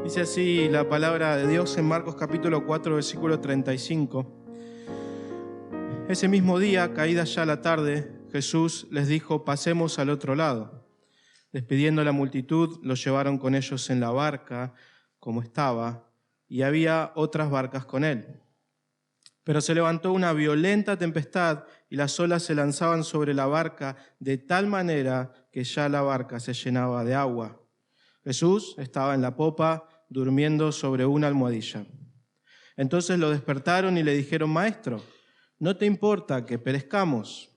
Dice así la palabra de Dios en Marcos capítulo 4, versículo 35. Ese mismo día, caída ya la tarde, Jesús les dijo: pasemos al otro lado. Despidiendo a la multitud, los llevaron con ellos en la barca, como estaba, y había otras barcas con él. Pero se levantó una violenta tempestad y las olas se lanzaban sobre la barca de tal manera que ya la barca se llenaba de agua. Jesús estaba en la popa, durmiendo sobre una almohadilla. Entonces lo despertaron y le dijeron: Maestro, ¿no te importa que perezcamos?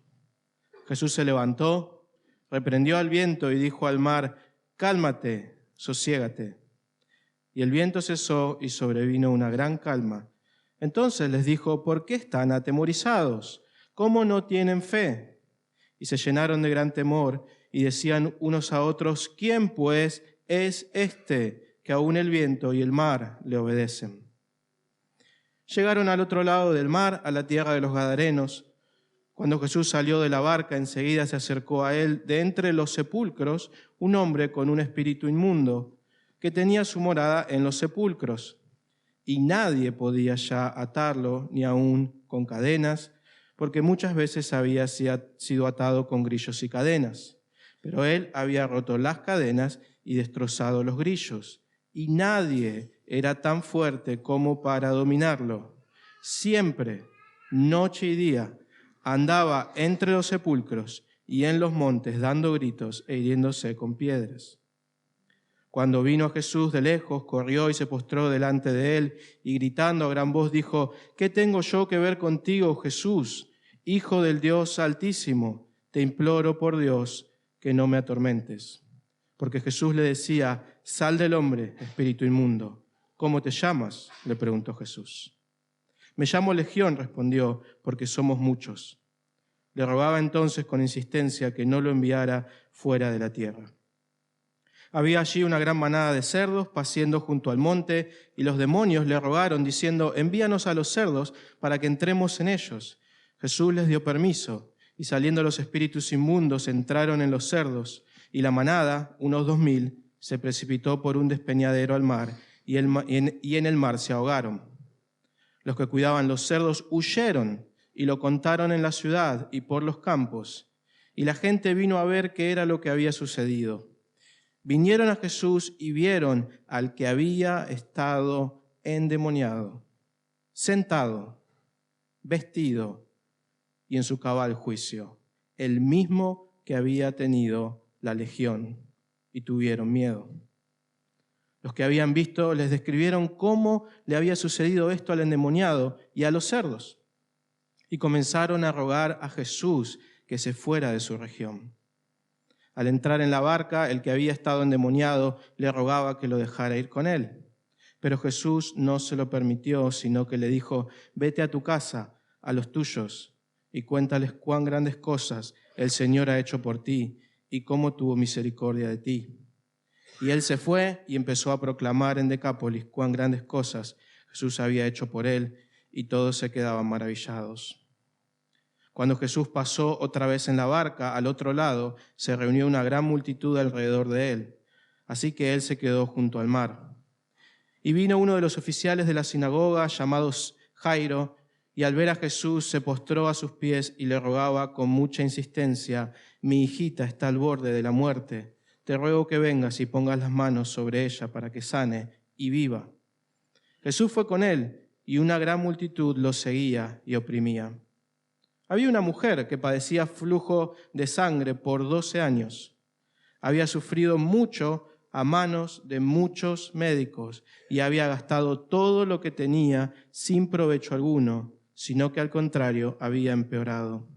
Jesús se levantó, reprendió al viento y dijo al mar: Cálmate, sosiégate. Y el viento cesó y sobrevino una gran calma. Entonces les dijo: ¿por qué están atemorizados? ¿Cómo no tienen fe? Y se llenaron de gran temor y decían unos a otros: ¿quién pues es este que aún el viento y el mar le obedecen? Llegaron al otro lado del mar, a la tierra de los Gadarenos. Cuando Jesús salió de la barca, enseguida se acercó a él de entre los sepulcros un hombre con un espíritu inmundo, que tenía su morada en los sepulcros. Y nadie podía ya atarlo, ni aun con cadenas, porque muchas veces había sido atado con grillos y cadenas. Pero él había roto las cadenas y destrozado los grillos, y nadie era tan fuerte como para dominarlo. Siempre, noche y día, andaba entre los sepulcros y en los montes dando gritos e hiriéndose con piedras. Cuando vino Jesús de lejos, corrió y se postró delante de él, y gritando a gran voz dijo: ¿qué tengo yo que ver contigo, Jesús, Hijo del Dios Altísimo? Te imploro por Dios que no me atormentes. Porque Jesús le decía: sal del hombre, espíritu inmundo. ¿Cómo te llamas?, le preguntó Jesús. Me llamo Legión, respondió, porque somos muchos. Le rogaba entonces con insistencia que no lo enviara fuera de la tierra. Había allí una gran manada de cerdos paciendo junto al monte, y los demonios le rogaron diciendo: envíanos a los cerdos para que entremos en ellos. Jesús les dio permiso, y saliendo los espíritus inmundos entraron en los cerdos, y la manada, unos 2000, se precipitó por un despeñadero al mar, y en el mar se ahogaron. Los que cuidaban los cerdos huyeron y lo contaron en la ciudad y por los campos, y la gente vino a ver qué era lo que había sucedido. Vinieron a Jesús y vieron al que había estado endemoniado, sentado, vestido y en su cabal juicio, el mismo que había tenido la legión, y tuvieron miedo. Los que habían visto les describieron cómo le había sucedido esto al endemoniado y a los cerdos, y comenzaron a rogar a Jesús que se fuera de su región. Al entrar en la barca, el que había estado endemoniado le rogaba que lo dejara ir con él. Pero Jesús no se lo permitió, sino que le dijo: vete a tu casa, a los tuyos, y cuéntales cuán grandes cosas el Señor ha hecho por ti y cómo tuvo misericordia de ti. Y él se fue y empezó a proclamar en Decápolis cuán grandes cosas Jesús había hecho por él, y todos se quedaban maravillados. Cuando Jesús pasó otra vez en la barca al otro lado, se reunió una gran multitud alrededor de él. Así que él se quedó junto al mar. Y vino uno de los oficiales de la sinagoga, llamado Jairo, y al ver a Jesús se postró a sus pies y le rogaba con mucha insistencia: mi hijita está al borde de la muerte. Te ruego que vengas y pongas las manos sobre ella para que sane y viva. Jesús fue con él, y una gran multitud lo seguía y oprimía. Había una mujer que padecía flujo de sangre por 12 años. Había sufrido mucho a manos de muchos médicos y había gastado todo lo que tenía sin provecho alguno, sino que al contrario había empeorado.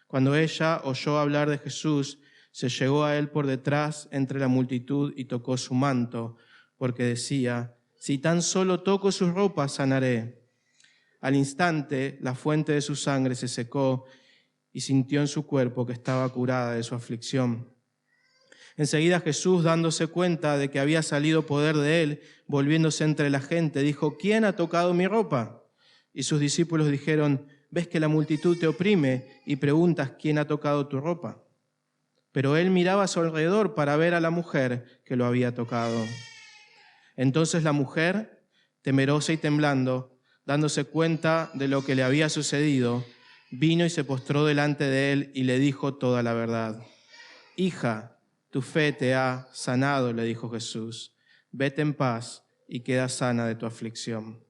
Cuando ella oyó hablar de Jesús, se llegó a él por detrás entre la multitud y tocó su manto, porque decía: si tan solo toco sus ropas, sanaré. Al instante, la fuente de su sangre se secó y sintió en su cuerpo que estaba curada de su aflicción. Enseguida Jesús, dándose cuenta de que había salido poder de él, volviéndose entre la gente, dijo: ¿quién ha tocado mi ropa? Y sus discípulos dijeron: ¿ves que la multitud te oprime y preguntas quién ha tocado tu ropa? Pero él miraba a su alrededor para ver a la mujer que lo había tocado. Entonces la mujer, temerosa y temblando, dándose cuenta de lo que le había sucedido, vino y se postró delante de él y le dijo toda la verdad. Hija, tu fe te ha sanado, le dijo Jesús. Vete en paz y queda sana de tu aflicción.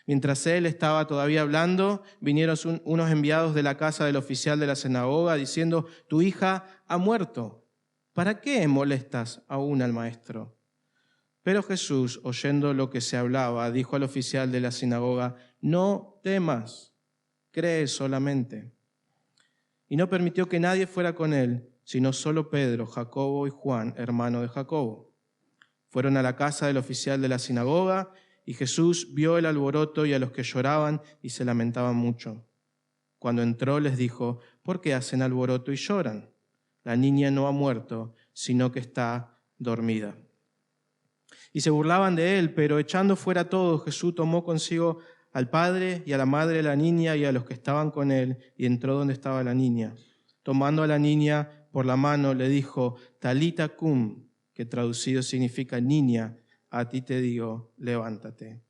Mientras él estaba todavía hablando, vinieron unos enviados de la casa del oficial de la sinagoga diciendo, tu hija ha muerto. ¿Para qué molestas aún al maestro? Pero Jesús, oyendo lo que se hablaba, dijo al oficial de la sinagoga, no temas, cree solamente. Y no permitió que nadie fuera con él, sino solo Pedro, Jacobo y Juan, hermano de Jacobo. Fueron a la casa del oficial de la sinagoga, y Jesús vio el alboroto y a los que lloraban y se lamentaban mucho. Cuando entró les dijo, ¿por qué hacen alboroto y lloran? La niña no ha muerto, sino que está dormida. Y se burlaban de él, pero echando fuera a todos, Jesús tomó consigo al padre y a la madre de la niña y a los que estaban con él, y entró donde estaba la niña. Tomando a la niña por la mano, le dijo, Talita cum, que traducido significa niña, a ti te digo, levántate.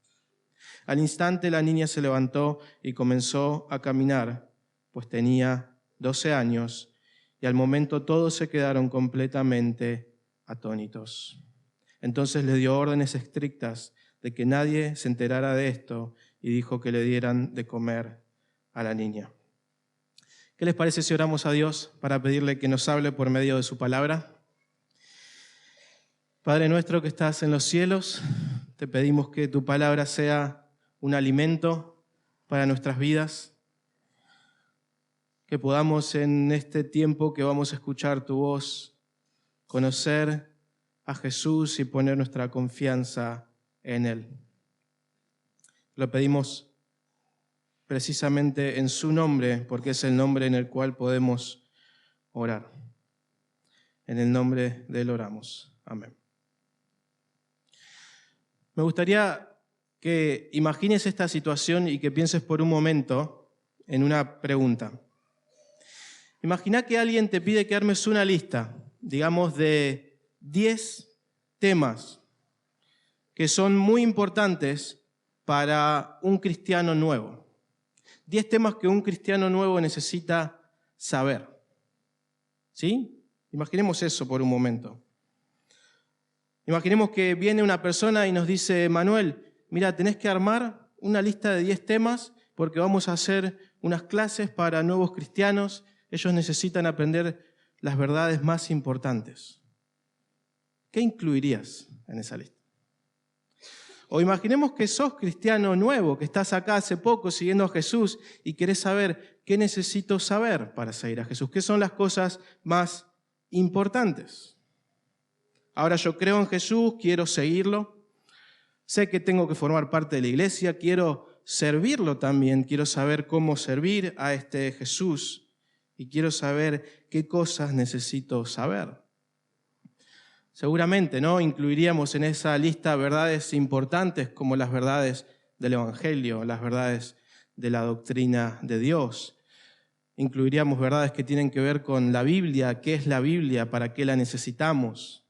Al instante la niña se levantó y comenzó a caminar, pues tenía 12 años, y al momento todos se quedaron completamente atónitos. Entonces le dio órdenes estrictas de que nadie se enterara de esto y dijo que le dieran de comer a la niña. ¿Qué les parece si oramos a Dios para pedirle que nos hable por medio de su palabra? Padre nuestro que estás en los cielos, te pedimos que tu palabra sea un alimento para nuestras vidas, que podamos en este tiempo que vamos a escuchar tu voz, conocer a Jesús y poner nuestra confianza en Él. Lo pedimos precisamente en su nombre, porque es el nombre en el cual podemos orar. En el nombre de Él oramos. Amén. Me gustaría que imagines esta situación y que pienses por un momento en una pregunta. Imagina que alguien te pide que armes una lista, digamos, de 10 temas que son muy importantes para un cristiano nuevo. 10 temas que un cristiano nuevo necesita saber. ¿Sí? Imaginemos eso por un momento. Imaginemos que viene una persona y nos dice, Manuel, mira, tenés que armar una lista de 10 temas porque vamos a hacer unas clases para nuevos cristianos. Ellos necesitan aprender las verdades más importantes. ¿Qué incluirías en esa lista? O imaginemos que sos cristiano nuevo, que estás acá hace poco siguiendo a Jesús y querés saber qué necesito saber para seguir a Jesús. ¿Qué son las cosas más importantes? Ahora yo creo en Jesús, quiero seguirlo. Sé que tengo que formar parte de la iglesia, quiero servirlo también, quiero saber cómo servir a este Jesús y quiero saber qué cosas necesito saber. Seguramente, ¿no? Incluiríamos en esa lista verdades importantes como las verdades del Evangelio, las verdades de la doctrina de Dios. Incluiríamos verdades que tienen que ver con la Biblia, qué es la Biblia, para qué la necesitamos.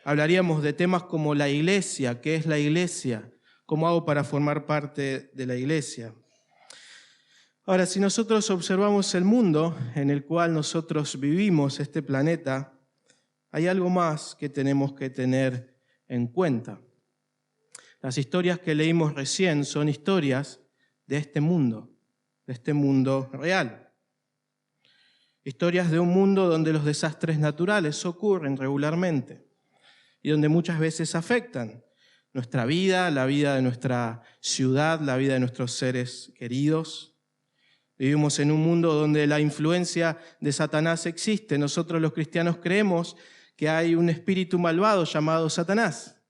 Hablaríamos de temas como la iglesia, qué es la iglesia, cómo hago para formar parte de la iglesia. Ahora, si nosotros observamos el mundo en el cual nosotros vivimos, este planeta, hay algo más que tenemos que tener en cuenta. Las historias que leímos recién son historias de este mundo real. Historias de un mundo donde los desastres naturales ocurren regularmente y donde muchas veces afectan nuestra vida, la vida de nuestra ciudad, la vida de nuestros seres queridos. Vivimos en un mundo donde la influencia de Satanás existe. Nosotros los cristianos creemos que hay un espíritu malvado llamado Satanás.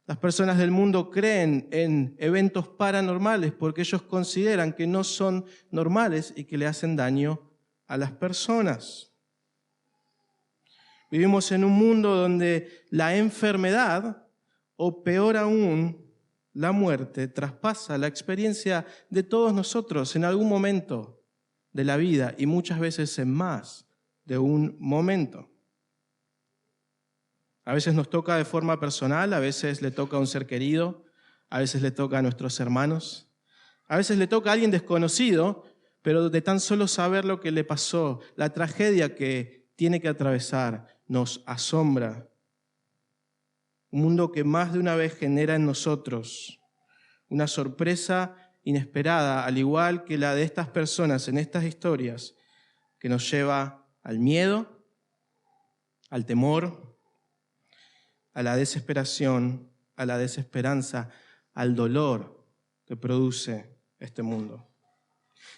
Las personas del mundo creen en eventos paranormales porque ellos consideran que no son normales y que le hacen daño a las personas. Vivimos en un mundo donde la enfermedad, o peor aún, la muerte, traspasa la experiencia de todos nosotros en algún momento de la vida y muchas veces en más de un momento. A veces nos toca de forma personal, a veces le toca a un ser querido, a veces le toca a nuestros hermanos, a veces le toca a alguien desconocido, pero de tan solo saber lo que le pasó, la tragedia que tiene que atravesar, nos asombra. Un mundo que más de una vez genera en nosotros una sorpresa inesperada, al igual que la de estas personas en estas historias, que nos lleva al miedo, al temor, a la desesperación, a la desesperanza, al dolor que produce este mundo.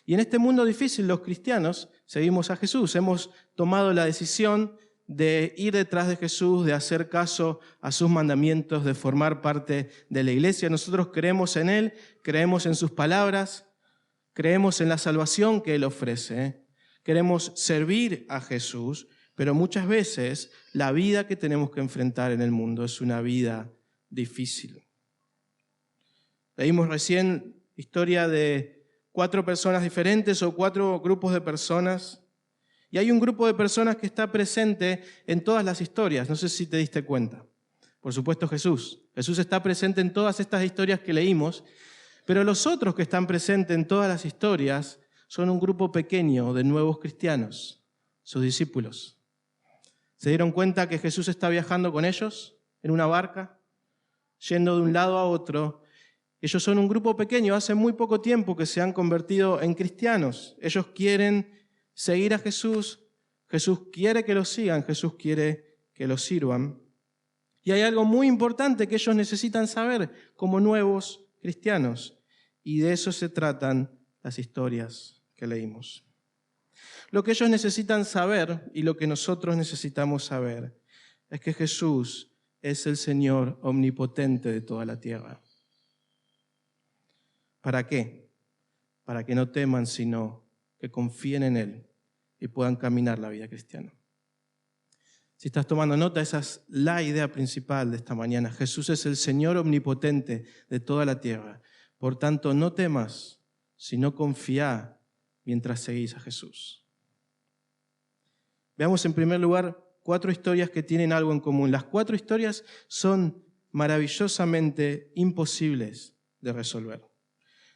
Y en este mundo difícil los cristianos seguimos a Jesús. Hemos tomado la decisión de ir detrás de Jesús, de hacer caso a sus mandamientos, de formar parte de la iglesia. Nosotros creemos en Él, creemos en sus palabras, creemos en la salvación que Él ofrece. Queremos servir a Jesús, pero muchas veces la vida que tenemos que enfrentar en el mundo es una vida difícil. Leímos recién historia de 4 personas diferentes o 4 grupos de personas. Y hay un grupo de personas que está presente en todas las historias. No sé si te diste cuenta. Por supuesto Jesús. Jesús está presente en todas estas historias que leímos, pero los otros que están presentes en todas las historias son un grupo pequeño de nuevos cristianos, sus discípulos. ¿Se dieron cuenta que Jesús está viajando con ellos en una barca, yendo de un lado a otro? Ellos son un grupo pequeño, hace muy poco tiempo que se han convertido en cristianos. Ellos quieren seguir a Jesús, Jesús quiere que los sigan, Jesús quiere que los sirvan. Y hay algo muy importante que ellos necesitan saber como nuevos cristianos, y de eso se tratan las historias que leímos. Lo que ellos necesitan saber y lo que nosotros necesitamos saber es que Jesús es el Señor omnipotente de toda la tierra. ¿Para qué? Para que no teman, sino que confíen en Él y puedan caminar la vida cristiana. Si estás tomando nota, esa es la idea principal de esta mañana. Jesús es el Señor omnipotente de toda la tierra. Por tanto, no temas, sino confía mientras seguís a Jesús. Veamos en primer lugar 4 historias que tienen algo en común. Las 4 historias son maravillosamente imposibles de resolver.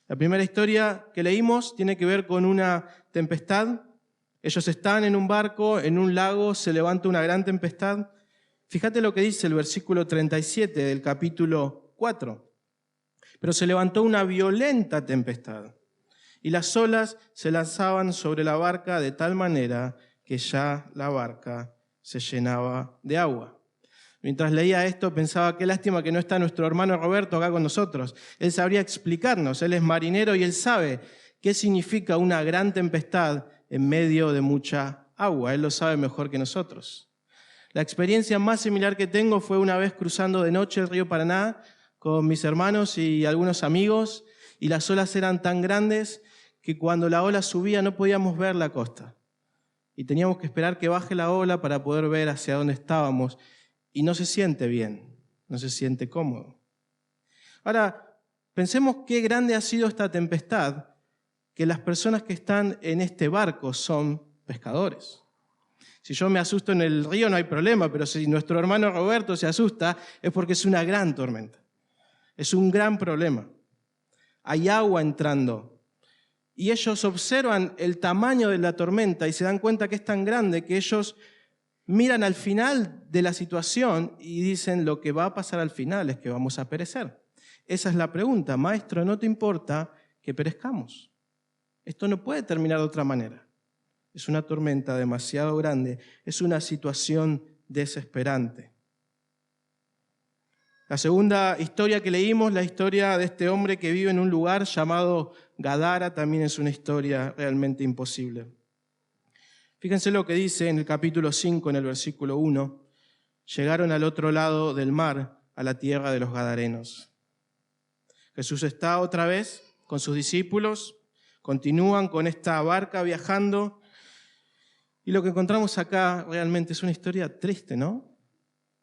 La primera historia que leímos tiene que ver con una tempestad. Ellos están en un barco, en un lago, se levanta una gran tempestad. Fíjate lo que dice el versículo 37 del capítulo 4. Pero se levantó una violenta tempestad y las olas se lanzaban sobre la barca de tal manera que ya la barca se llenaba de agua. Mientras leía esto pensaba, qué lástima que no está nuestro hermano Roberto acá con nosotros. Él sabría explicarnos, él es marinero y él sabe qué significa una gran tempestad en medio de mucha agua. Él lo sabe mejor que nosotros. La experiencia más similar que tengo fue una vez cruzando de noche el río Paraná con mis hermanos y algunos amigos, y las olas eran tan grandes que cuando la ola subía no podíamos ver la costa. Y teníamos que esperar que baje la ola para poder ver hacia dónde estábamos. Y no se siente bien, no se siente cómodo. Ahora, pensemos qué grande ha sido esta tempestad, que las personas que están en este barco son pescadores. Si yo me asusto en el río no hay problema, pero si nuestro hermano Roberto se asusta es porque es una gran tormenta. Es un gran problema. Hay agua entrando. Y ellos observan el tamaño de la tormenta y se dan cuenta que es tan grande que ellos miran al final de la situación y dicen, lo que va a pasar al final es que vamos a perecer. Esa es la pregunta. Maestro, ¿no te importa que perezcamos? Esto no puede terminar de otra manera. Es una tormenta demasiado grande, es una situación desesperante. La segunda historia que leímos, la historia de este hombre que vive en un lugar llamado Gadara, también es una historia realmente imposible. Fíjense lo que dice en el capítulo 5, en el versículo 1. Llegaron al otro lado del mar, a la tierra de los Gadarenos. Jesús está otra vez con sus discípulos, continúan con esta barca viajando, y lo que encontramos acá realmente es una historia triste, ¿no?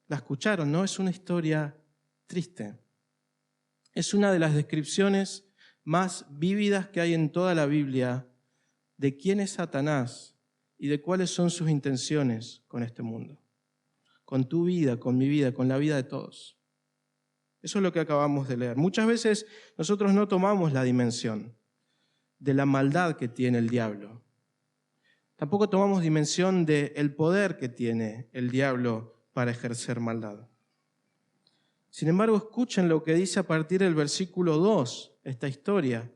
La escucharon, ¿no? Es una historia triste. Es una de las descripciones más vívidas que hay en toda la Biblia de quién es Satanás y de cuáles son sus intenciones con este mundo. con tu vida, con mi vida, con la vida de todos. Eso es lo que acabamos de leer. Muchas veces nosotros no tomamos la dimensión de la maldad que tiene el diablo. Tampoco tomamos dimensión del poder que tiene el diablo para ejercer maldad. Sin embargo, escuchen lo que dice a partir del versículo 2, esta historia.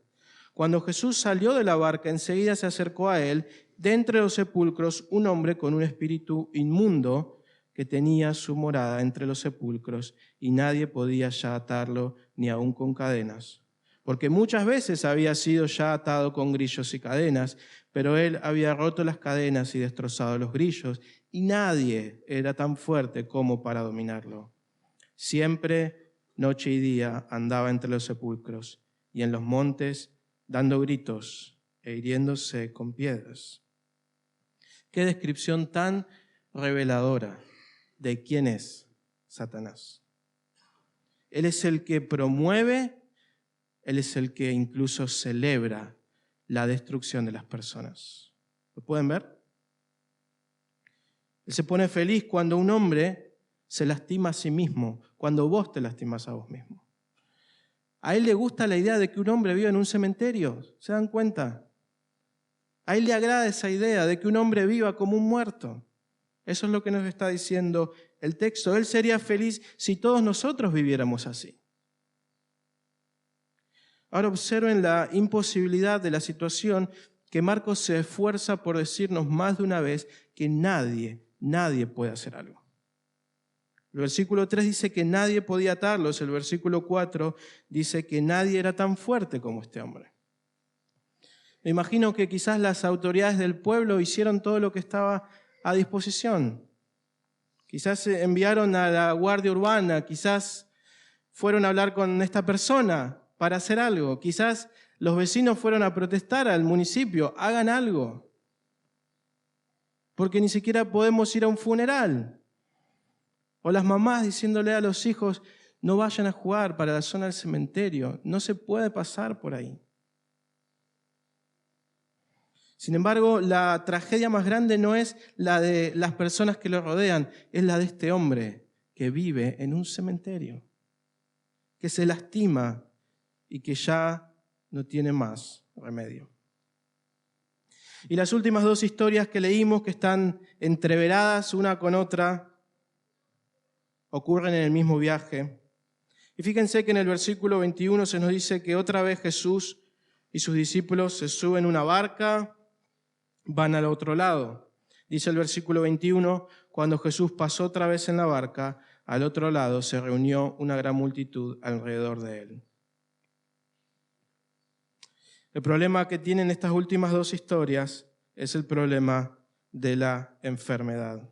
Cuando Jesús salió de la barca, enseguida se acercó a él, de entre los sepulcros, un hombre con un espíritu inmundo que tenía su morada entre los sepulcros, y nadie podía ya atarlo, ni aun con cadenas. Porque muchas veces había sido ya atado con grillos y cadenas, pero él había roto las cadenas y destrozado los grillos, y nadie era tan fuerte como para dominarlo. Siempre, noche y día, andaba entre los sepulcros y en los montes, dando gritos e hiriéndose con piedras. Qué descripción tan reveladora de quién es Satanás. Él es el que promueve, él es el que incluso celebra la destrucción de las personas. ¿Lo pueden ver? Él se pone feliz cuando un hombre se lastima a sí mismo, cuando vos te lastimas a vos mismo. A él le gusta la idea de que un hombre viva en un cementerio, ¿se dan cuenta? A él le agrada esa idea de que un hombre viva como un muerto. Eso es lo que nos está diciendo el texto. Él sería feliz si todos nosotros viviéramos así. Ahora observen la imposibilidad de la situación que Marcos se esfuerza por decirnos más de una vez que nadie puede hacer algo. El versículo 3 dice que nadie podía atarlos. El versículo 4 dice que nadie era tan fuerte como este hombre. Me imagino que quizás las autoridades del pueblo hicieron todo lo que estaba a disposición. Quizás enviaron a la guardia urbana, quizás fueron a hablar con esta persona para hacer algo. Quizás los vecinos fueron a protestar al municipio, hagan algo. Porque ni siquiera podemos ir a un funeral. O las mamás diciéndole a los hijos, no vayan a jugar para la zona del cementerio, no se puede pasar por ahí. Sin embargo, la tragedia más grande no es la de las personas que lo rodean, es la de este hombre que vive en un cementerio, que se lastima y que ya no tiene más remedio. Y las últimas dos historias que leímos, que están entreveradas una con otra, ocurren en el mismo viaje. Y fíjense que en el versículo 21 se nos dice que otra vez Jesús y sus discípulos se suben a una barca, van al otro lado. Dice el versículo 21, cuando Jesús pasó otra vez en la barca, al otro lado se reunió una gran multitud alrededor de él. El problema que tienen estas últimas dos historias es el problema de la enfermedad.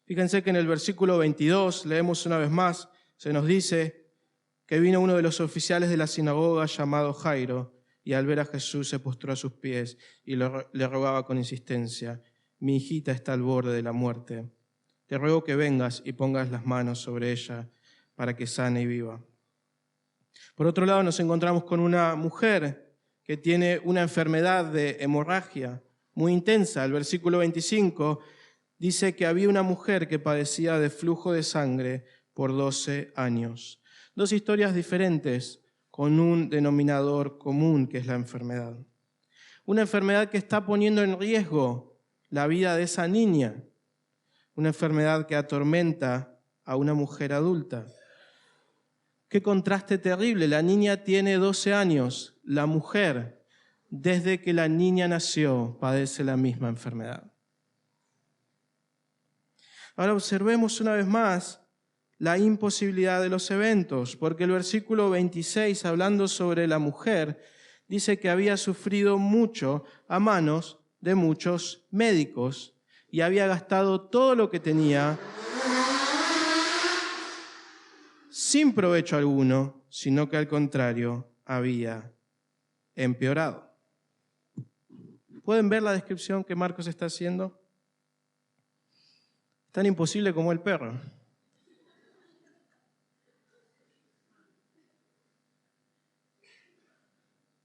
Fíjense que en el versículo 22, leemos una vez más, se nos dice que vino uno de los oficiales de la sinagoga llamado Jairo, y al ver a Jesús se postró a sus pies y le rogaba con insistencia, mi hijita está al borde de la muerte. Te ruego que vengas y pongas las manos sobre ella para que sane y viva. Por otro lado, nos encontramos con una mujer que tiene una enfermedad de hemorragia muy intensa. El versículo 25 dice que había una mujer que padecía de flujo de sangre por 12 años. Dos historias diferentes con un denominador común, que es la enfermedad. Una enfermedad que está poniendo en riesgo la vida de esa niña. Una enfermedad que atormenta a una mujer adulta. Qué contraste terrible. La niña tiene 12 años. La mujer, desde que la niña nació, padece la misma enfermedad. Ahora observemos una vez más la imposibilidad de los eventos, porque el versículo 26, hablando sobre la mujer, dice que había sufrido mucho a manos de muchos médicos y había gastado todo lo que tenía sin provecho alguno, sino que al contrario había empeorado. ¿Pueden ver la descripción que Marcos está haciendo? Tan imposible como el perro.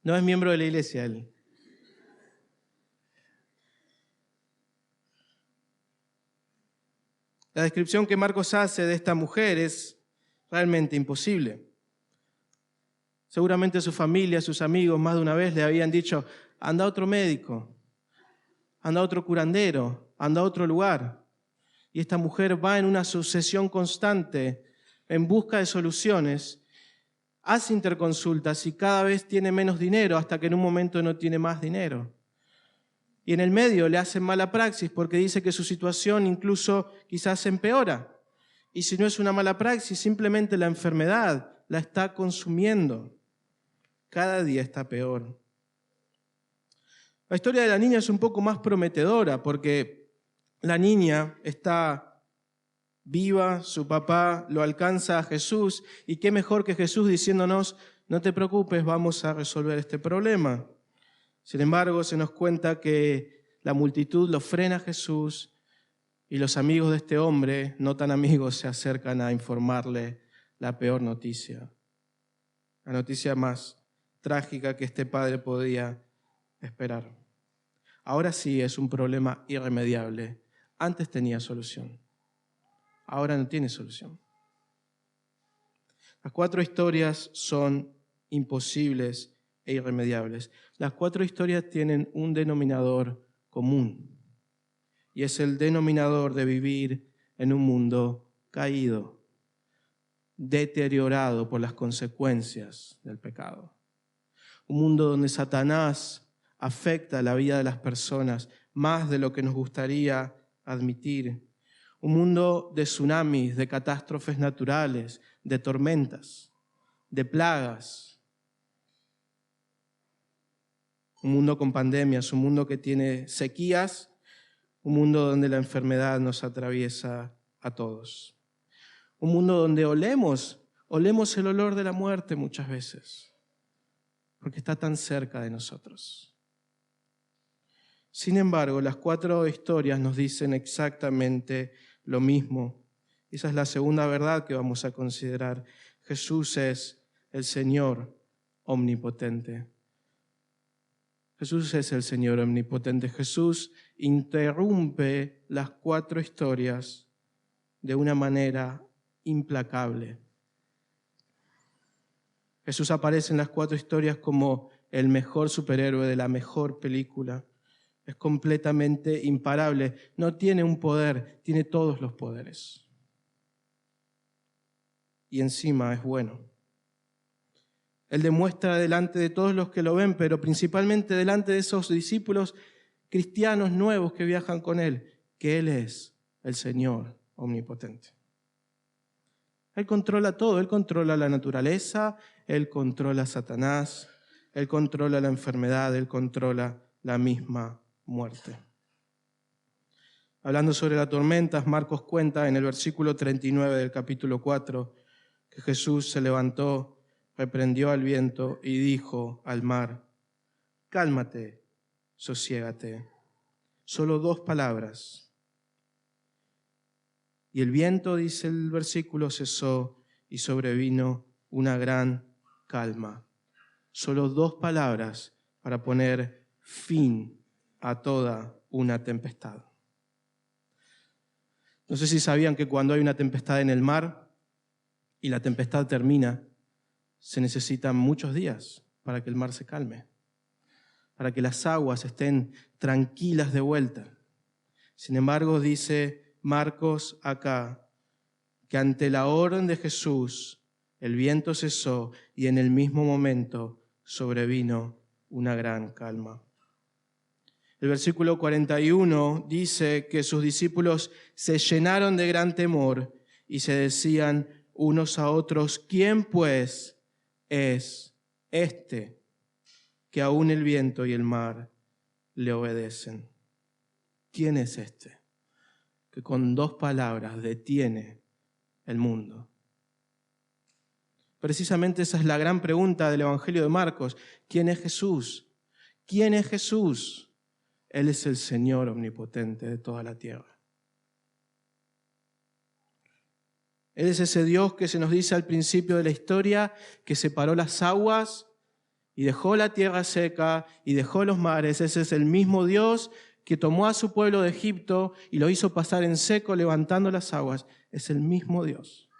No es miembro de la iglesia él. La descripción que Marcos hace de esta mujer es realmente imposible. Seguramente su familia, sus amigos, más de una vez le habían dicho: anda a otro médico, anda a otro curandero, anda a otro lugar. Y esta mujer va en una sucesión constante en busca de soluciones, hace interconsultas y cada vez tiene menos dinero hasta que en un momento no tiene más dinero. Y en el medio le hacen mala praxis porque dice que su situación incluso quizás empeora. Y si no es una mala praxis, simplemente la enfermedad la está consumiendo. Cada día está peor. La historia de la niña es un poco más prometedora porque la niña está viva, su papá lo alcanza a Jesús, y qué mejor que Jesús diciéndonos: no te preocupes, vamos a resolver este problema. Sin embargo, se nos cuenta que la multitud lo frena a Jesús y los amigos de este hombre, no tan amigos, se acercan a informarle la peor noticia, la noticia más trágica que este padre podía esperar. Ahora sí es un problema irremediable. Antes tenía solución. Ahora no tiene solución. Las 4 historias son imposibles e irremediables. Las 4 historias tienen un denominador común, y es el denominador de vivir en un mundo caído, deteriorado por las consecuencias del pecado. Un mundo donde Satanás afecta la vida de las personas más de lo que nos gustaría admitir. Un mundo de tsunamis, de catástrofes naturales, de tormentas, de plagas. Un mundo con pandemias, un mundo que tiene sequías, un mundo donde la enfermedad nos atraviesa a todos. Un mundo donde olemos el olor de la muerte muchas veces, porque está tan cerca de nosotros. Sin embargo, las 4 historias nos dicen exactamente lo mismo. Esa es la segunda verdad que vamos a considerar. Jesús es el Señor omnipotente. Jesús es el Señor omnipotente. Jesús interrumpe las 4 historias de una manera implacable. Jesús aparece en las 4 historias como el mejor superhéroe de la mejor película. Es completamente imparable. No tiene un poder, tiene todos los poderes. Y encima es bueno. Él demuestra delante de todos los que lo ven, pero principalmente delante de esos discípulos cristianos nuevos que viajan con Él, que Él es el Señor omnipotente. Él controla todo, Él controla la naturaleza, Él controla a Satanás, Él controla la enfermedad, Él controla la misma muerte. Hablando sobre las tormentas, Marcos cuenta en el versículo 39 del capítulo 4 que Jesús se levantó, reprendió al viento y dijo al mar: cálmate, sosiégate. Solo 2 palabras. Y el viento, dice el versículo, cesó y sobrevino una gran calma. Solo 2 palabras para poner fin a toda una tempestad. No sé si sabían que cuando hay una tempestad en el mar y la tempestad termina, se necesitan muchos días para que el mar se calme, para que las aguas estén tranquilas de vuelta. Sin embargo, dice Marcos acá que ante la orden de Jesús el viento cesó y en el mismo momento sobrevino una gran calma. El versículo 41 dice que sus discípulos se llenaron de gran temor y se decían unos a otros: ¿quién pues es este que aún el viento y el mar le obedecen? ¿Quién es este que con 2 palabras detiene el mundo? Precisamente esa es la gran pregunta del Evangelio de Marcos. ¿Quién es Jesús? ¿Quién es Jesús? Él es el Señor omnipotente de toda la tierra. Él es ese Dios que se nos dice al principio de la historia, que separó las aguas y dejó la tierra seca y dejó los mares. Ese es el mismo Dios que tomó a su pueblo de Egipto y lo hizo pasar en seco levantando las aguas, es el mismo Dios,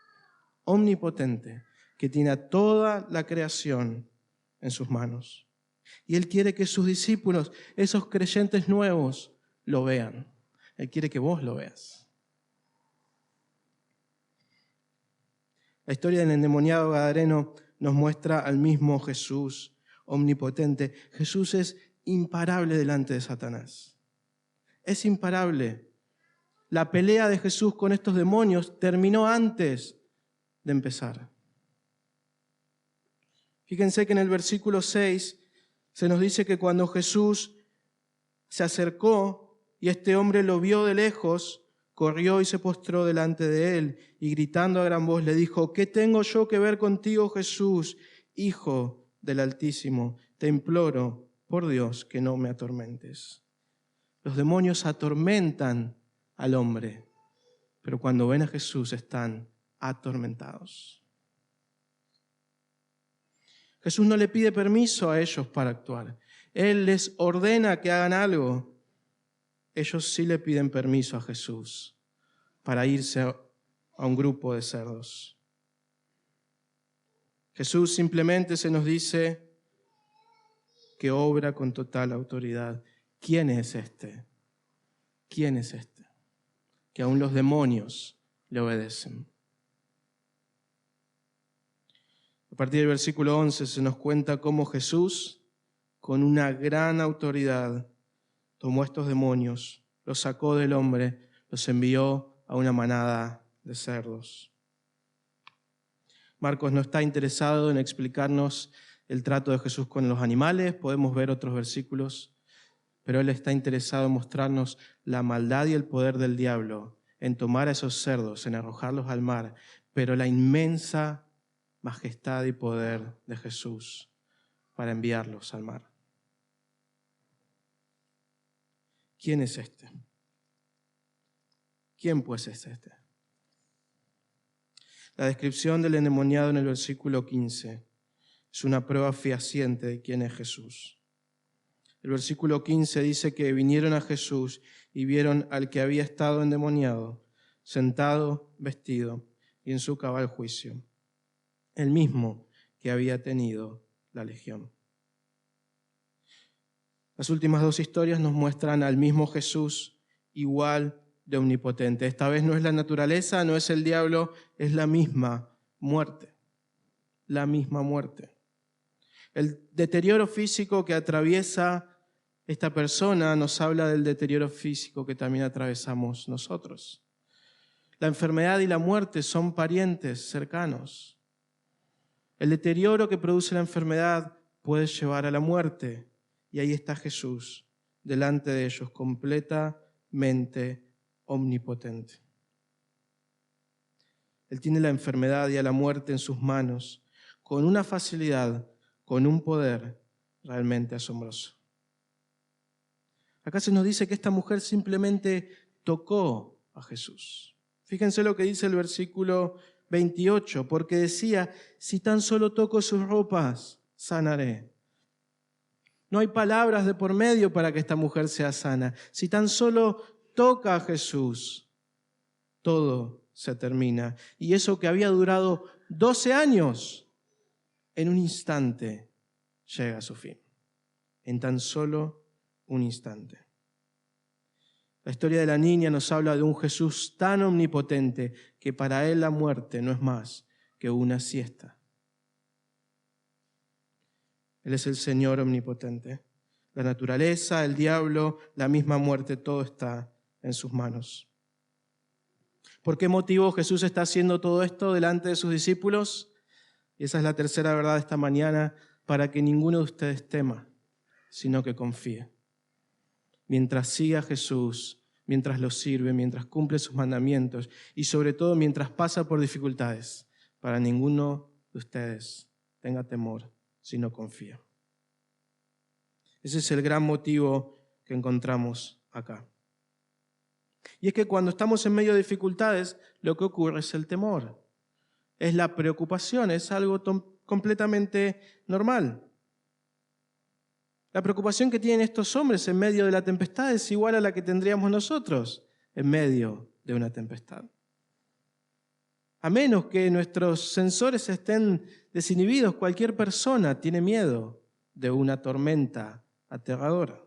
omnipotente, que tiene a toda la creación en sus manos. Y Él quiere que sus discípulos, esos creyentes nuevos, lo vean. Él quiere que vos lo veas. La historia del endemoniado gadareno nos muestra al mismo Jesús omnipotente. Jesús es imparable delante de Satanás. Es imparable. La pelea de Jesús con estos demonios terminó antes de empezar. Fíjense que en el versículo 6 se nos dice que cuando Jesús se acercó y este hombre lo vio de lejos, corrió y se postró delante de él y gritando a gran voz le dijo: ¿Qué tengo yo que ver contigo, Jesús, Hijo del Altísimo? Te imploro, por Dios, que no me atormentes. Los demonios atormentan al hombre, pero cuando ven a Jesús están atormentados. Jesús no le pide permiso a ellos para actuar. Él les ordena que hagan algo. Ellos sí le piden permiso a Jesús para irse a un grupo de cerdos. Jesús simplemente se nos dice que obra con total autoridad. ¿Quién es este? ¿Quién es este? Que aún los demonios le obedecen. A partir del versículo 11 se nos cuenta cómo Jesús, con una gran autoridad, tomó a estos demonios, los sacó del hombre, los envió a una manada de cerdos. Marcos no está interesado en explicarnos el trato de Jesús con los animales, podemos ver otros versículos, pero él está interesado en mostrarnos la maldad y el poder del diablo, en tomar a esos cerdos, en arrojarlos al mar, pero la inmensa majestad y poder de Jesús para enviarlos al mar. ¿Quién es este? ¿Quién pues es este? La descripción del endemoniado en el versículo 15 es una prueba fehaciente de quién es Jesús. El versículo 15 dice que vinieron a Jesús y vieron al que había estado endemoniado, sentado, vestido y en su cabal juicio, el mismo que había tenido la legión. Las últimas dos historias nos muestran al mismo Jesús igual de omnipotente. Esta vez no es la naturaleza, no es el diablo, es la misma muerte. La misma muerte. El deterioro físico que atraviesa esta persona nos habla del deterioro físico que también atravesamos nosotros. La enfermedad y la muerte son parientes cercanos. El deterioro que produce la enfermedad puede llevar a la muerte. Y ahí está Jesús, delante de ellos, completamente omnipotente. Él tiene la enfermedad y a la muerte en sus manos, con una facilidad, con un poder realmente asombroso. Acá se nos dice que esta mujer simplemente tocó a Jesús. Fíjense lo que dice el versículo 28, porque decía: si tan solo toco sus ropas, sanaré. No hay palabras de por medio para que esta mujer sea sana. Si tan solo toca a Jesús, todo se termina. Y eso que había durado 12 años, en un instante llega a su fin. En tan solo un instante. La historia de la niña nos habla de un Jesús tan omnipotente que para él la muerte no es más que una siesta. Él es el Señor omnipotente. La naturaleza, el diablo, la misma muerte, todo está en sus manos. ¿Por qué motivo Jesús está haciendo todo esto delante de sus discípulos? Y esa es la tercera verdad de esta mañana: para que ninguno de ustedes tema, sino que confíe. Mientras siga a Jesús, mientras lo sirve, mientras cumple sus mandamientos y sobre todo mientras pasa por dificultades, para ninguno de ustedes tenga temor, sino confía. Ese es el gran motivo que encontramos acá. Y es que cuando estamos en medio de dificultades, lo que ocurre es el temor. Es la preocupación, es algo completamente normal. La preocupación que tienen estos hombres en medio de la tempestad es igual a la que tendríamos nosotros en medio de una tempestad. A menos que nuestros sensores estén desinhibidos, cualquier persona tiene miedo de una tormenta aterradora.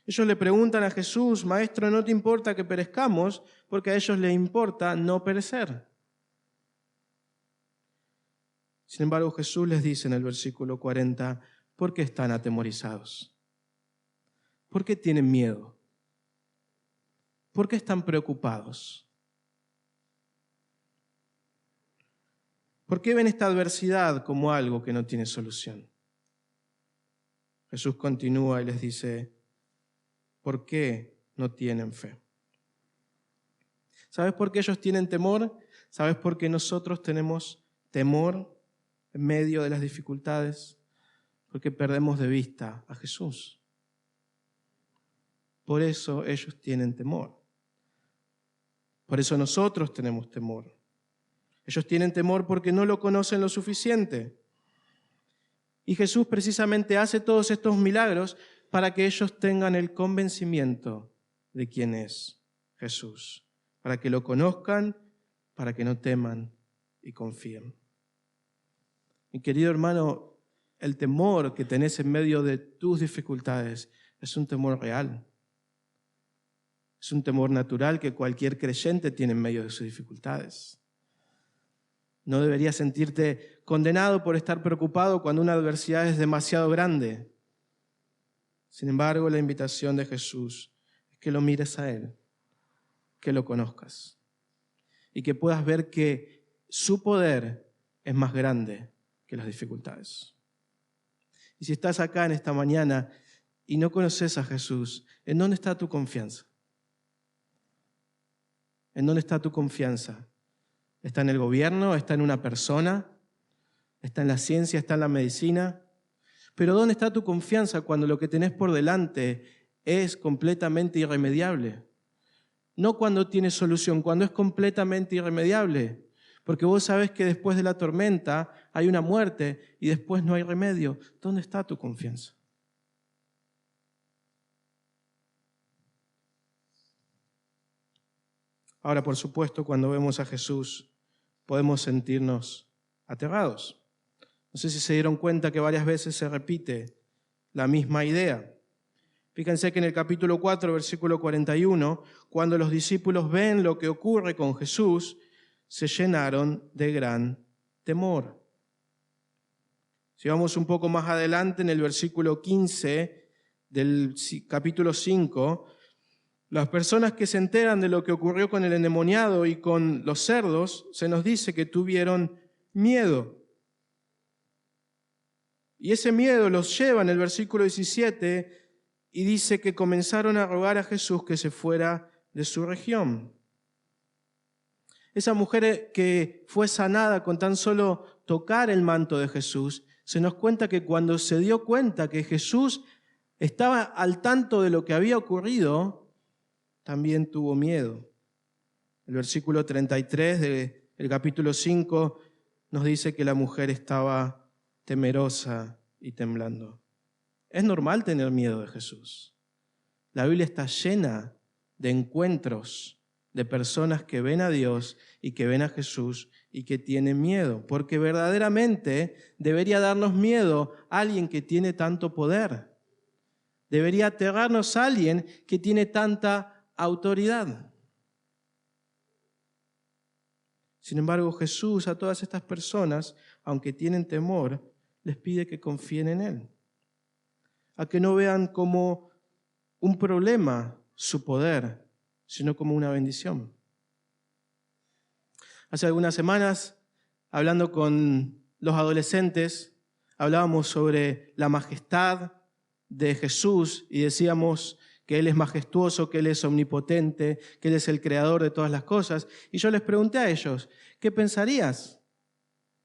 Ellos le preguntan a Jesús: Maestro, ¿no te importa que perezcamos? Porque a ellos les importa no perecer. Sin embargo, Jesús les dice en el versículo 40, ¿por qué están atemorizados? ¿Por qué tienen miedo? ¿Por qué están preocupados? ¿Por qué ven esta adversidad como algo que no tiene solución? Jesús continúa y les dice: ¿por qué no tienen fe? ¿Sabes por qué ellos tienen temor? ¿Sabes por qué nosotros tenemos temor en medio de las dificultades? Porque perdemos de vista a Jesús. Por eso ellos tienen temor. Por eso nosotros tenemos temor. Ellos tienen temor porque no lo conocen lo suficiente. Y Jesús precisamente hace todos estos milagros para que ellos tengan el convencimiento de quién es Jesús, para que lo conozcan, para que no teman y confíen. Mi querido hermano, el temor que tenés en medio de tus dificultades es un temor real. Es un temor natural que cualquier creyente tiene en medio de sus dificultades. No deberías sentirte condenado por estar preocupado cuando una adversidad es demasiado grande. Sin embargo, la invitación de Jesús es que lo mires a Él, que lo conozcas y que puedas ver que su poder es más grande que las dificultades. Y si estás acá en esta mañana y no conoces a Jesús, ¿en dónde está tu confianza? ¿En dónde está tu confianza? ¿Está en el gobierno? ¿Está en una persona? ¿Está en la ciencia? ¿Está en la medicina? Pero ¿dónde está tu confianza cuando lo que tenés por delante es completamente irremediable? No cuando tiene solución, cuando es completamente irremediable. Porque vos sabés que después de la tormenta hay una muerte y después no hay remedio. ¿Dónde está tu confianza? Ahora, por supuesto, cuando vemos a Jesús, podemos sentirnos aterrados. No sé si se dieron cuenta que varias veces se repite la misma idea. Fíjense que en el capítulo 4, versículo 41, cuando los discípulos ven lo que ocurre con Jesús, se llenaron de gran temor. Si vamos un poco más adelante, en el versículo 15 del capítulo 5, las personas que se enteran de lo que ocurrió con el endemoniado y con los cerdos, se nos dice que tuvieron miedo. Y ese miedo los lleva en el versículo 17 y dice que comenzaron a rogar a Jesús que se fuera de su región. Esa mujer que fue sanada con tan solo tocar el manto de Jesús, se nos cuenta que cuando se dio cuenta que Jesús estaba al tanto de lo que había ocurrido, también tuvo miedo. El versículo 33 del capítulo 5 nos dice que la mujer estaba temerosa y temblando. Es normal tener miedo de Jesús. La Biblia está llena de encuentros de personas que ven a Dios y que ven a Jesús y que tienen miedo, porque verdaderamente debería darnos miedo a alguien que tiene tanto poder. Debería aterrarnos a alguien que tiene tanta autoridad. Sin embargo, Jesús a todas estas personas, aunque tienen temor, les pide que confíen en Él, a que no vean como un problema su poder, sino como una bendición. Hace algunas semanas, hablando con los adolescentes, hablábamos sobre la majestad de Jesús y decíamos que Él es majestuoso, que Él es omnipotente, que Él es el creador de todas las cosas. Y yo les pregunté a ellos, ¿qué pensarías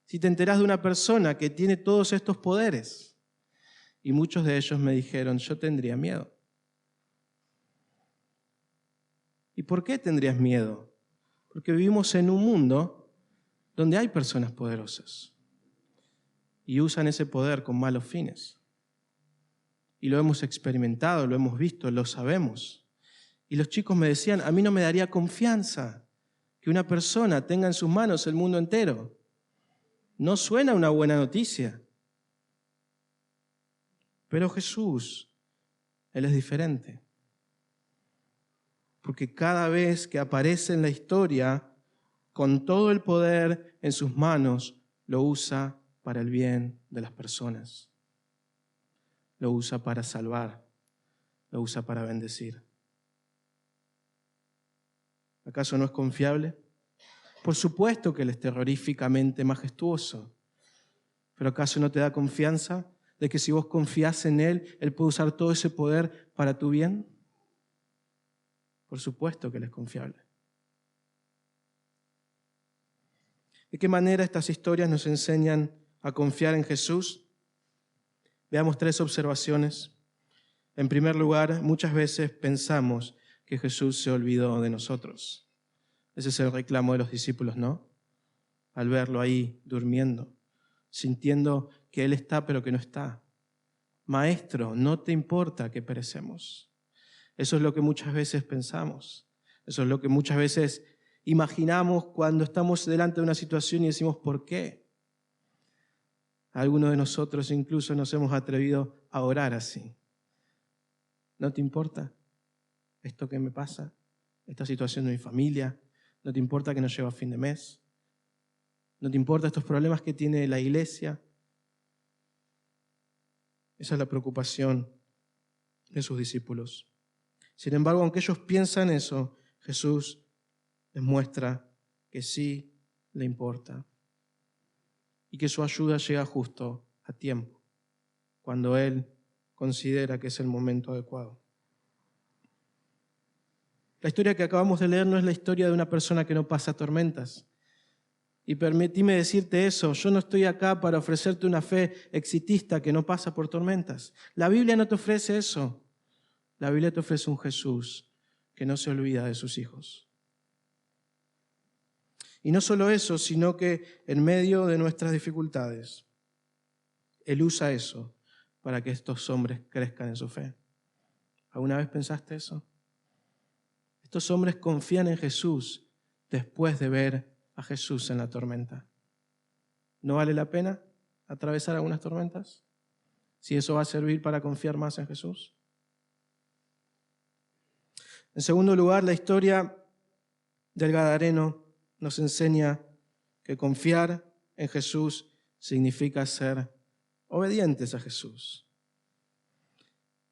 si te enterás de una persona que tiene todos estos poderes? Y muchos de ellos me dijeron, yo tendría miedo. ¿Y por qué tendrías miedo? Porque vivimos en un mundo donde hay personas poderosas. y usan ese poder con malos fines. Y lo hemos experimentado, lo hemos visto, lo sabemos. Y los chicos me decían, a mí no me daría confianza que una persona tenga en sus manos el mundo entero. No suena una buena noticia. Pero Jesús, Él es diferente. Porque cada vez que aparece en la historia, con todo el poder en sus manos, lo usa para el bien de las personas. Lo usa para salvar, lo usa para bendecir. ¿Acaso no es confiable? Por supuesto que Él es terroríficamente majestuoso, pero ¿acaso no te da confianza de que si vos confías en Él, Él puede usar todo ese poder para tu bien? Por supuesto que Él es confiable. ¿De qué manera estas historias nos enseñan a confiar en Jesús? Veamos 3 observaciones. En primer lugar, muchas veces pensamos que Jesús se olvidó de nosotros. Ese es el reclamo de los discípulos, ¿no? Al verlo ahí durmiendo, sintiendo que Él está pero que no está. Maestro, ¿no te importa que perecemos? Eso es lo que muchas veces pensamos. Eso es lo que muchas veces imaginamos cuando estamos delante de una situación y decimos, ¿por qué? Algunos de nosotros incluso nos hemos atrevido a orar así. ¿No te importa esto que me pasa? Esta situación de mi familia. ¿No te importa que no llego a fin de mes? ¿No te importa estos problemas que tiene la iglesia? Esa es la preocupación de sus discípulos. Sin embargo, aunque ellos piensan eso, Jesús les muestra que sí le importa y que su ayuda llega justo a tiempo, cuando Él considera que es el momento adecuado. La historia que acabamos de leer no es la historia de una persona que no pasa tormentas. Y permíteme decirte eso, yo no estoy acá para ofrecerte una fe exitista que no pasa por tormentas. La Biblia no te ofrece eso. La Biblia te ofrece un Jesús que no se olvida de sus hijos. Y no solo eso, sino que en medio de nuestras dificultades, Él usa eso para que estos hombres crezcan en su fe. ¿Alguna vez pensaste eso? Estos hombres confían en Jesús después de ver a Jesús en la tormenta. ¿No vale la pena atravesar algunas tormentas? Si eso va a servir para confiar más en Jesús. En segundo lugar, la historia del Gadareno nos enseña que confiar en Jesús significa ser obedientes a Jesús.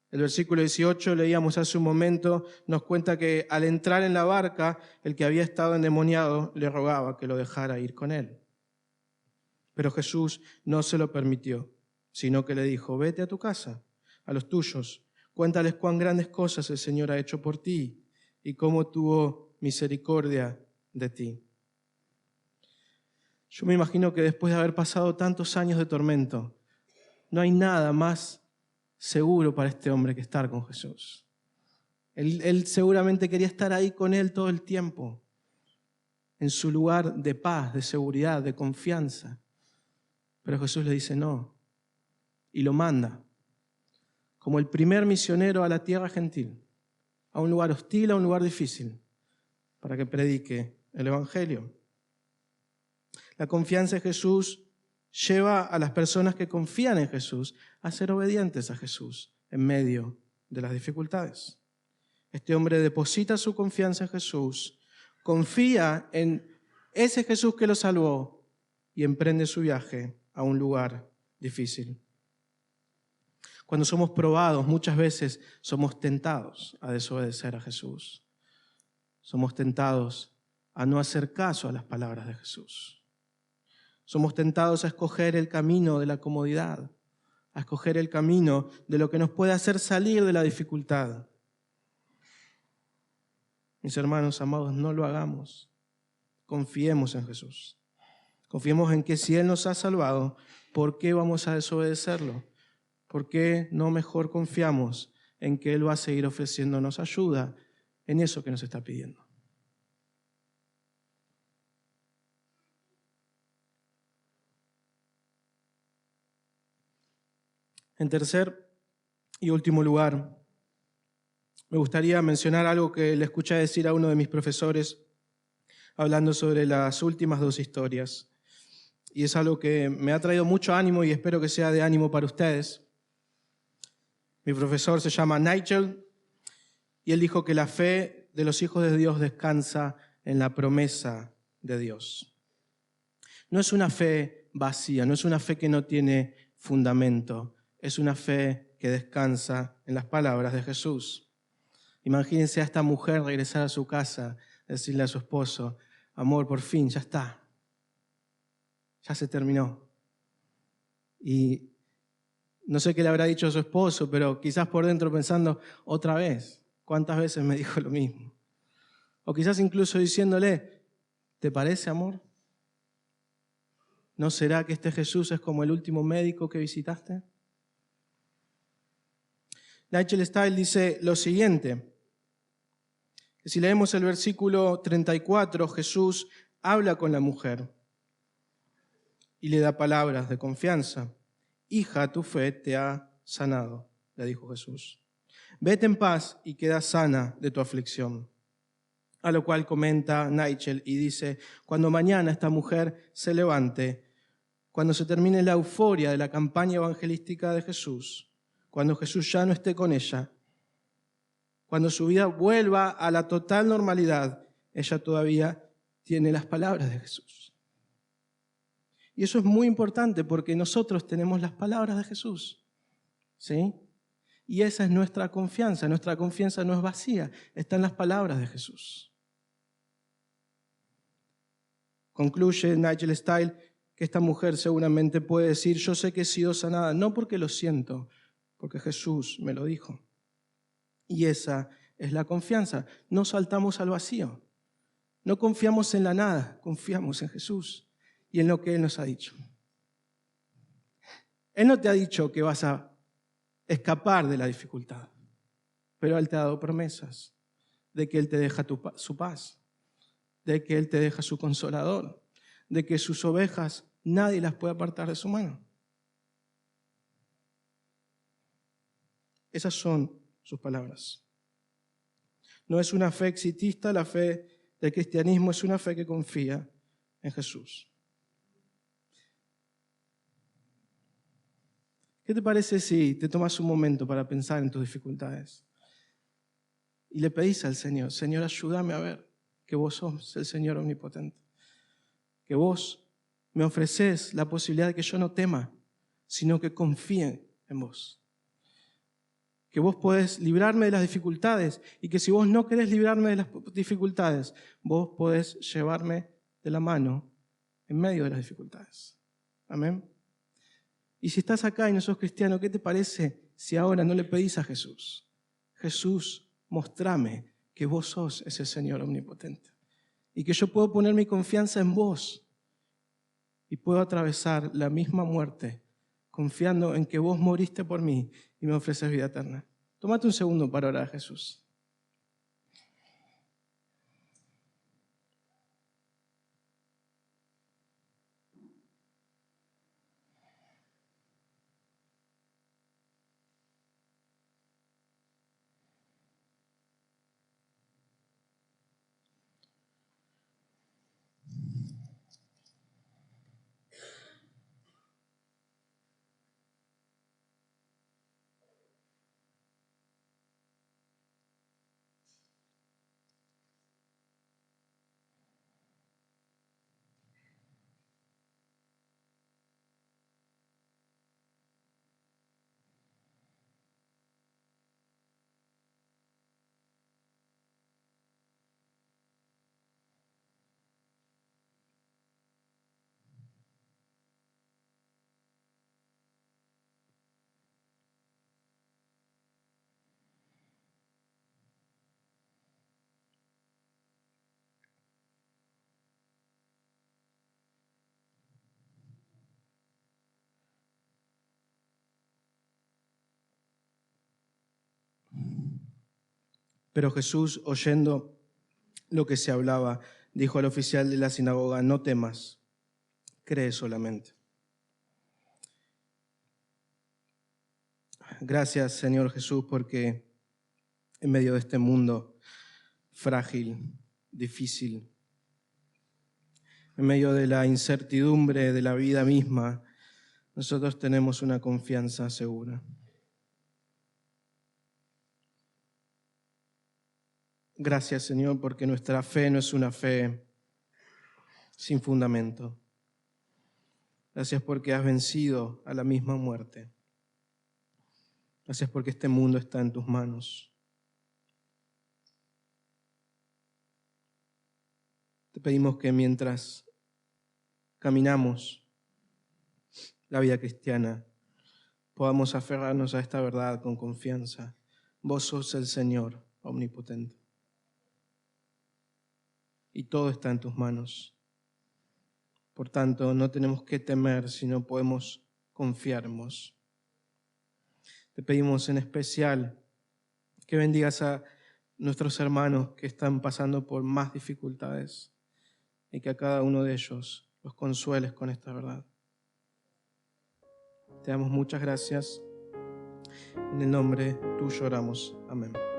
El versículo 18, leíamos hace un momento, nos cuenta que al entrar en la barca, el que había estado endemoniado le rogaba que lo dejara ir con él. Pero Jesús no se lo permitió, sino que le dijo, vete a tu casa, a los tuyos, cuéntales cuán grandes cosas el Señor ha hecho por ti y cómo tuvo misericordia de ti. Yo me imagino que después de haber pasado tantos años de tormento, no hay nada más seguro para este hombre que estar con Jesús. Él seguramente quería estar ahí con Él todo el tiempo, en su lugar de paz, de seguridad, de confianza. Pero Jesús le dice no, y lo manda como el primer misionero a la tierra gentil, a un lugar hostil, a un lugar difícil, para que predique el Evangelio. La confianza en Jesús lleva a las personas que confían en Jesús a ser obedientes a Jesús en medio de las dificultades. Este hombre deposita su confianza en Jesús, confía en ese Jesús que lo salvó y emprende su viaje a un lugar difícil. Cuando somos probados, muchas veces somos tentados a desobedecer a Jesús. Somos tentados a no hacer caso a las palabras de Jesús. Somos tentados a escoger el camino de la comodidad, a escoger el camino de lo que nos puede hacer salir de la dificultad. Mis hermanos amados, no lo hagamos. Confiemos en Jesús. Confiemos en que si Él nos ha salvado, ¿por qué vamos a desobedecerlo? ¿Por qué no mejor confiamos en que Él va a seguir ofreciéndonos ayuda en eso que nos está pidiendo? En tercer y último lugar, me gustaría mencionar algo que le escuché decir a uno de mis profesores hablando sobre las últimas dos historias. Y es algo que me ha traído mucho ánimo y espero que sea de ánimo para ustedes. Mi profesor se llama Nigel y él dijo que la fe de los hijos de Dios descansa en la promesa de Dios. No es una fe vacía, no es una fe que no tiene fundamento, es una fe que descansa en las palabras de Jesús. Imagínense a esta mujer regresar a su casa, decirle a su esposo, amor, por fin, ya está, ya se terminó. Y no sé qué le habrá dicho a su esposo, pero quizás por dentro pensando, otra vez, ¿cuántas veces me dijo lo mismo? O quizás incluso diciéndole, ¿te parece, amor? ¿No será que este Jesús es como el último médico que visitaste? Nigel Style dice lo siguiente, que si leemos el versículo 34, Jesús habla con la mujer y le da palabras de confianza. Hija, tu fe te ha sanado, le dijo Jesús. Vete en paz y queda sana de tu aflicción. A lo cual comenta Nigel y dice, cuando mañana esta mujer se levante, cuando se termine la euforia de la campaña evangelística de Jesús, cuando Jesús ya no esté con ella, cuando su vida vuelva a la total normalidad, ella todavía tiene las palabras de Jesús. Y eso es muy importante porque nosotros tenemos las palabras de Jesús, ¿sí? Y esa es nuestra confianza no es vacía, está en las palabras de Jesús. Concluye Nigel Style que esta mujer seguramente puede decir, yo sé que he sido sanada, no porque lo siento, porque Jesús me lo dijo. Y esa es la confianza, no saltamos al vacío, no confiamos en la nada, confiamos en Jesús y en lo que Él nos ha dicho. Él no te ha dicho que vas a escapar de la dificultad, pero Él te ha dado promesas de que Él te deja su paz, de que Él te deja su consolador, de que sus ovejas nadie las puede apartar de su mano. Esas son sus palabras. No es una fe exitista, la fe del cristianismo es una fe que confía en Jesús. ¿Qué te parece si te tomas un momento para pensar en tus dificultades y le pedís al Señor, Señor, ayúdame a ver que vos sos el Señor omnipotente, que vos me ofreces la posibilidad de que yo no tema, sino que confíe en vos, que vos podés librarme de las dificultades y que si vos no querés librarme de las dificultades, vos podés llevarme de la mano en medio de las dificultades. Amén. Y si estás acá y no sos cristiano, ¿qué te parece si ahora no le pedís a Jesús? Jesús, mostrame que vos sos ese Señor omnipotente y que yo puedo poner mi confianza en vos y puedo atravesar la misma muerte confiando en que vos moriste por mí y me ofreces vida eterna. Tómate un segundo para orar a Jesús. Pero Jesús, oyendo lo que se hablaba, dijo al oficial de la sinagoga, no temas, cree solamente. Gracias, Señor Jesús, porque en medio de este mundo frágil, difícil, en medio de la incertidumbre de la vida misma, nosotros tenemos una confianza segura. Gracias, Señor, porque nuestra fe no es una fe sin fundamento. Gracias porque has vencido a la misma muerte. Gracias porque este mundo está en tus manos. Te pedimos que mientras caminamos la vida cristiana, podamos aferrarnos a esta verdad con confianza. Vos sos el Señor omnipotente. Y todo está en tus manos. Por tanto, no tenemos que temer, sino podemos confiarnos. Te pedimos en especial que bendigas a nuestros hermanos que están pasando por más dificultades y que a cada uno de ellos los consueles con esta verdad. Te damos muchas gracias. En el nombre tuyo oramos. Amén.